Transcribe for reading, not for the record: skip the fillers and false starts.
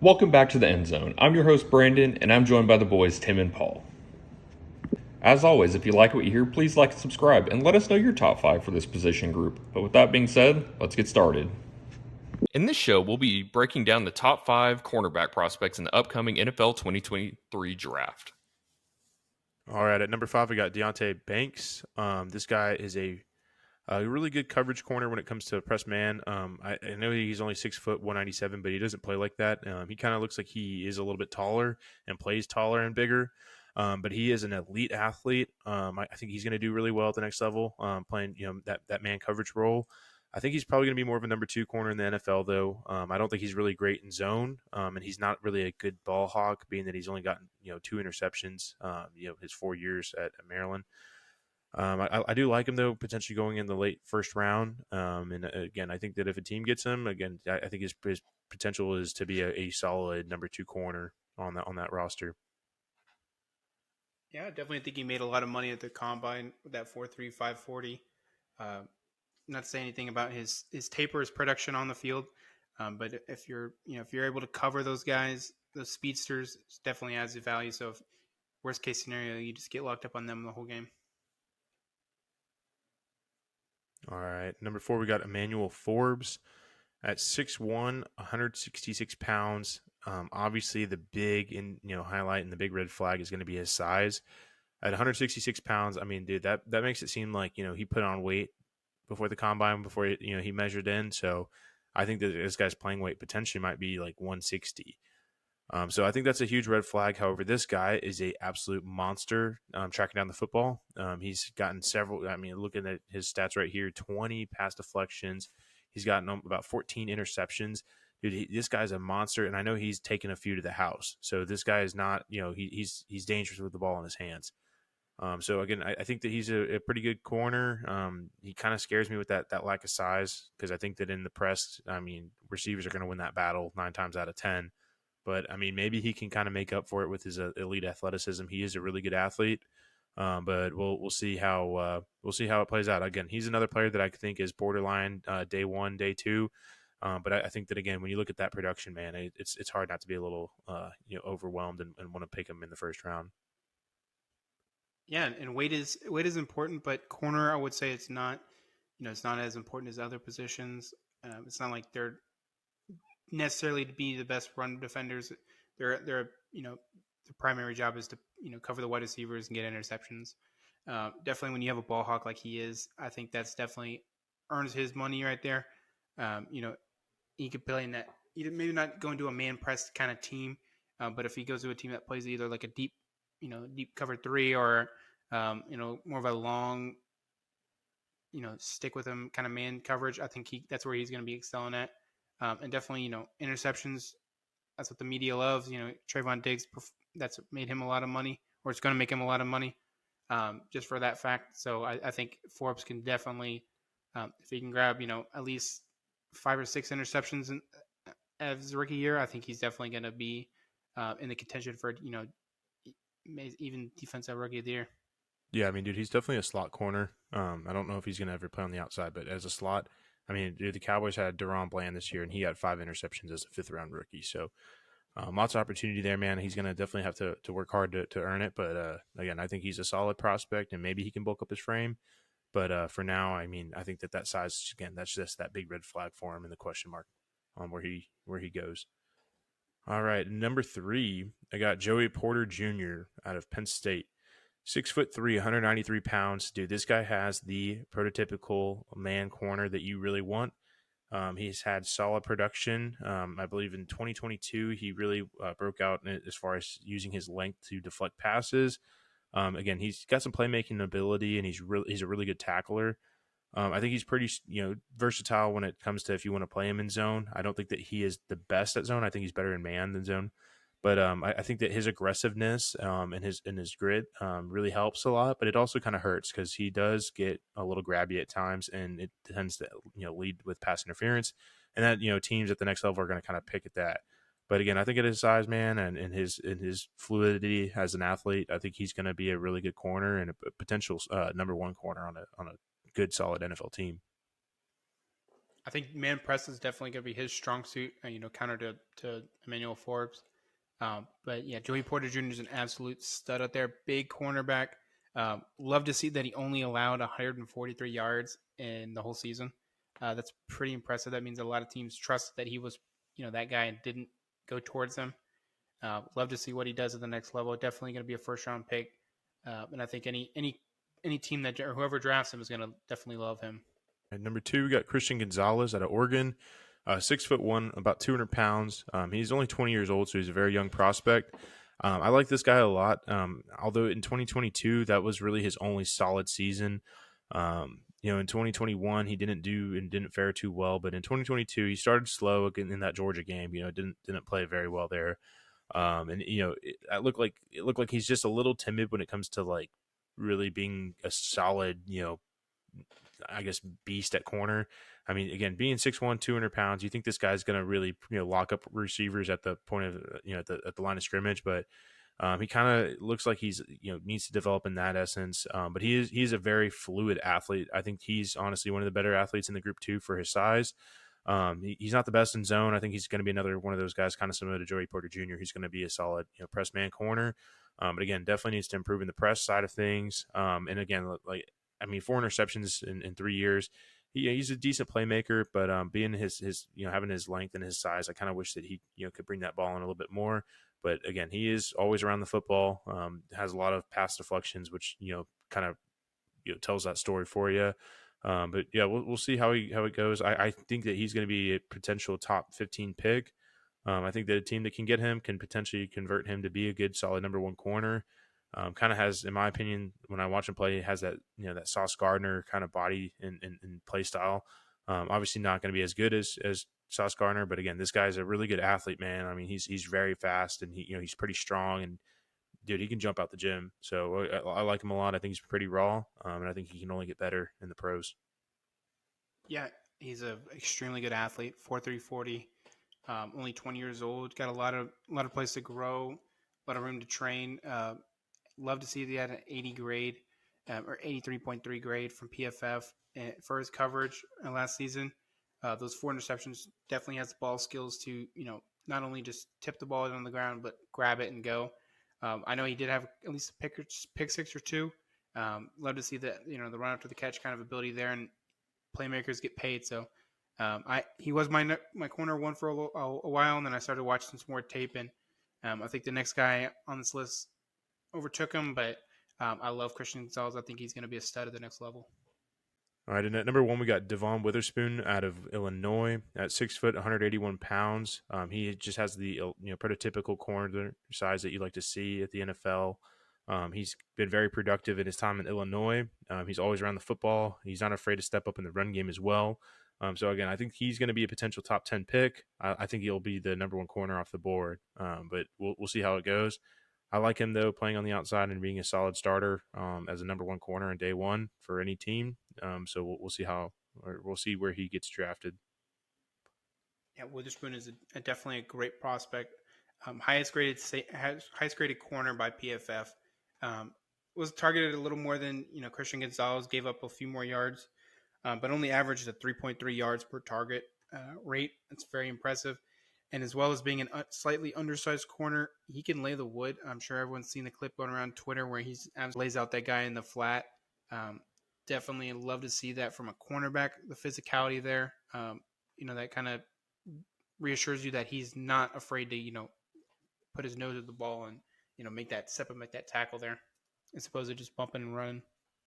Welcome back to the End Zone. I'm your host, Brandon, and I'm joined by the boys, Tim and Paul. As always, if you like what you hear, please like and subscribe, and let us know your top 5 for this position group. But with that being said, let's get started. In this show, we'll be breaking down the top 5 cornerback prospects in the upcoming NFL 2023 draft. All right, at number 5, we got Deontay Banks. This guy is a really good coverage corner when it comes to press man. I know he's only 6', 197, but he doesn't play like that. He kind of looks like he is a little bit taller and plays taller and bigger. But he is an elite athlete. I think he's going to do really well at the next level, playing that man coverage role. I think he's probably going to be more of a number 2 corner in the NFL, though. I don't think he's really great in zone, and he's not really a good ball hawk, being that he's only gotten 2 interceptions. His 4 years at Maryland. I do like him, though, potentially going in the late first round. And again, I think that if a team gets him, again, I think his potential is to be a solid number 2 corner on that roster. Yeah, I definitely think he made a lot of money at the combine with that 4.3, 5.40. Not to say anything about his taper, his production on the field, but if you're able to cover those guys, those speedsters, it definitely adds the value. So, if worst case scenario, you just get locked up on them the whole game. All right, number 4, we got Emmanuel Forbes at 6'1", 166 pounds. Obviously, the big highlight and the big red flag is going to be his size. At 166 pounds, I mean, dude, that makes it seem like he put on weight before the combine, before he measured in. So I think that this guy's playing weight potentially might be like 160. So I think that's a huge red flag. However, this guy is a absolute monster tracking down the football. He's gotten several. I mean, looking at his stats right here, 20 pass deflections. He's gotten about 14 interceptions. Dude, this guy's a monster, and I know he's taken a few to the house. So this guy is not, he's dangerous with the ball in his hands. So again, I think that he's a pretty good corner. He kind of scares me with that lack of size, because I think that in the press, I mean, receivers are going to win that battle 9 times out of 10. But I mean, maybe he can kind of make up for it with his elite athleticism. He is a really good athlete. But we'll see how it plays out. Again, he's another player that I think is borderline day 1, day 2. But I think that, again, when you look at that production, man, it's hard not to be a little overwhelmed and want to pick him in the first round. Yeah, and weight is important, but corner, I would say it's not. It's not as important as other positions. It's not like they're necessarily to be the best run defenders. They're the primary job is to cover the wide receivers and get interceptions. Definitely when you have a ball hawk like he is, I think that's definitely earns his money right there. He could play in that, maybe not going to a man press kind of team, but if he goes to a team that plays either like a deep cover 3 or more of a long stick with him kind of man coverage, I think that's where he's going to be excelling at. And definitely, interceptions, that's what the media loves. Trayvon Diggs, that's made him a lot of money, or it's going to make him a lot of money just for that fact. So I think Forbes can definitely, if he can grab, at least 5 or 6 interceptions of his rookie year, I think he's definitely going to be in the contention for, even defensive rookie of the year. Yeah, I mean, dude, he's definitely a slot corner. I don't know if he's going to ever play on the outside, but as a slot, I mean, dude, the Cowboys had Deron Bland this year, and he had 5 interceptions as a 5th-round rookie. So lots of opportunity there, man. He's going to definitely have to work hard to earn it. But, again, I think he's a solid prospect, and maybe he can bulk up his frame. But for now, I mean, I think that size, again, that's just that big red flag for him and the question mark on where he goes. All right, number 3, I got Joey Porter Jr. out of Penn State. 6'3", 193 pounds. Dude, this guy has the prototypical man corner that you really want. He's had solid production. I believe in 2022, he really broke out as far as using his length to deflect passes. Again, he's got some playmaking ability, and he's a really good tackler. I think he's pretty versatile when it comes to if you want to play him in zone. I don't think that he is the best at zone. I think he's better in man than zone. But I think that his aggressiveness and his grit really helps a lot. But it also kind of hurts because he does get a little grabby at times, and it tends to lead with pass interference. And that teams at the next level are going to kind of pick at that. But again, I think at his size, man, and his fluidity as an athlete, I think he's going to be a really good corner and a potential number 1 corner on a good solid NFL team. I think man press is definitely going to be his strong suit, counter to Emmanuel Forbes. But yeah, Joey Porter Jr. is an absolute stud out there. Big cornerback. Love to see that he only allowed 143 yards in the whole season. That's pretty impressive. That means a lot of teams trust that he was, that guy and didn't go towards them. Love to see what he does at the next level. Definitely going to be a first round pick. And I think any team that or whoever drafts him is going to definitely love him. At number 2, we got Christian Gonzalez out of Oregon, 6'1", about 200 pounds. He's only 20 years old, so he's a very young prospect. I like this guy a lot. Although in 2022, that was really his only solid season. In 2021, he didn't fare too well, but in 2022, he started slow in that Georgia game. Didn't play very well there. It looked like he's just a little timid when it comes to like really being a solid, I guess, beast at corner. I mean, again, being 6'1", 200 pounds, you think this guy's going to really, lock up receivers at the point of, at the line of scrimmage, but he kind of looks like he's, needs to develop in that essence. But he's a very fluid athlete. I think he's honestly one of the better athletes in the group too for his size. He's not the best in zone. I think he's going to be another one of those guys kind of similar to Joey Porter Jr. He's going to be a solid, press man corner. But again, definitely needs to improve in the press side of things. And again, 4 interceptions in 3 years. He's a decent playmaker, but being his having his length and his size, I kind of wish that he could bring that ball in a little bit more. But again, he is always around the football. Has a lot of pass deflections, which kind of tells that story for you. But yeah, we'll see how it goes. I think that he's going to be a potential top 15 pick. I think that a team that can get him can potentially convert him to be a good, solid number 1 corner. Kind of has, in my opinion, when I watch him play, has that that Sauce Gardner kind of body and play style. Obviously, not going to be as good as Sauce Gardner, but again, this guy's a really good athlete, man. I mean, he's very fast and he's pretty strong, and dude, he can jump out the gym. So I like him a lot. I think he's pretty raw, and I think he can only get better in the pros. Yeah, he's an extremely good athlete. 4.3 40, only 20 years old. Got a lot of place to grow, a lot of room to train. Love to see that he had an 80 grade or 83.3 grade from PFF for his coverage last season. Those 4 interceptions, definitely has the ball skills to not only just tip the ball on the ground but grab it and go. I know he did have at least a pick 6 or 2. Love to see that the run after the catch kind of ability there, and playmakers get paid. So he was my corner 1 for a while, and then I started watching some more tape, and I think the next guy on this list overtook him, but I love Christian Gonzalez. I think he's going to be a stud at the next level. All right, and at number 1, we got Devon Witherspoon out of Illinois at 6 foot, 181 pounds. He just has the prototypical corner size that you like to see at the NFL. He's been very productive in his time in Illinois. He's always around the football. He's not afraid to step up in the run game as well. So again, I think he's going to be a potential top 10 pick. I think he'll be the number 1 corner off the board. But we'll see how it goes. I like him, though, playing on the outside and being a solid starter as a number 1 corner on day 1 for any team. So we'll see where he gets drafted. Yeah, Witherspoon is definitely a great prospect. Highest graded corner by PFF. Was targeted a little more than Christian Gonzalez. Gave up a few more yards, but only averaged a 3.3 yards per target rate. That's very impressive. And as well as being a slightly undersized corner, he can lay the wood. I'm sure everyone's seen the clip going around Twitter where he lays out that guy in the flat. Definitely love to see that from a cornerback, the physicality there. That kind of reassures you that he's not afraid to, put his nose at the ball and, make that step and make that tackle there, as opposed to just bumping and running.